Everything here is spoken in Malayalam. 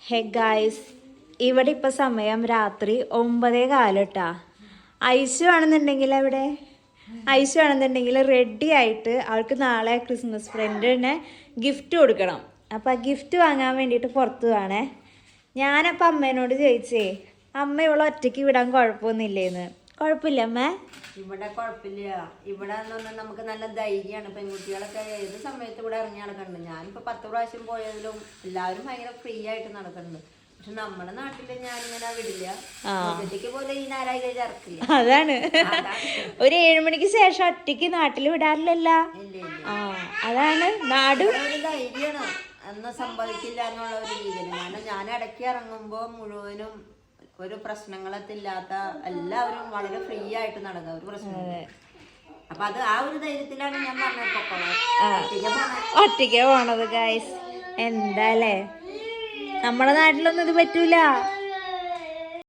ഹേ ഗായ്സ്, ഇവിടെ ഇപ്പം സമയം രാത്രി 9:15 ഐശു ആണെന്നുണ്ടെങ്കിൽ റെഡി ആയിട്ട് അവൾക്ക് നാളെ ക്രിസ്മസ് ഫ്രണ്ടിന് ഗിഫ്റ്റ് കൊടുക്കണം. അപ്പം ആ ഗിഫ്റ്റ് വാങ്ങാൻ വേണ്ടിയിട്ട് പുറത്ത് പോവാണേ. ഞാനപ്പം അമ്മേനോട് ചോദിച്ചേ, അമ്മ ഇവളെ ഒറ്റയ്ക്ക് വിടാൻ കുഴപ്പമൊന്നുമില്ലേന്ന്. കുഴപ്പമില്ല അമ്മ? ഇവിടെ കുഴപ്പമില്ല. ഇവിടെ നമുക്ക് നല്ല ധൈര്യമാണ്. പെൺകുട്ടികളൊക്കെ ഏത് സമയത്ത് ഇവിടെ ഇറങ്ങി നടക്കുന്നുണ്ട്. ഞാനിപ്പോൾ 10 പ്രാവശ്യം പോയതിലും എല്ലാവരും ഭയങ്കര ഫ്രീ ആയിട്ട് നടക്കുന്നുണ്ട്. പക്ഷെ നമ്മുടെ നാട്ടില് ഞാനിങ്ങനെ വിടില്ല. ഒറ്റയ്ക്ക് പോലെ ഈ ഞായറാഴ്ച ഇറക്കില്ല. അതാണ് ഒരു 7 മണിക്ക് ശേഷം ഒറ്റയ്ക്ക് നാട്ടിൽ വിടാറില്ലല്ല. അതാണ് നാട് ഒരു ധൈര്യമാണ്. ഒന്നും സംഭവിക്കില്ല എന്നുള്ള ഒരു രീതിയിൽ. ഞാൻ ഇടയ്ക്ക് ഇറങ്ങുമ്പോൾ മുഴുവനും ഒരു പ്രശ്നങ്ങളത്തില്ലാത്ത എല്ലാവരും വളരെ ഫ്രീ ആയിട്ട് നടക്കുക. ഒരു പ്രശ്നം. അപ്പൊ അത് ആ ഒരു ധൈര്യത്തിലാണ് ഞാൻ ഒറ്റയ്ക്ക് പോണത് ഗൈസ്. എന്താല്ലേ, നമ്മുടെ നാട്ടിലൊന്നും ഇത് പറ്റൂല.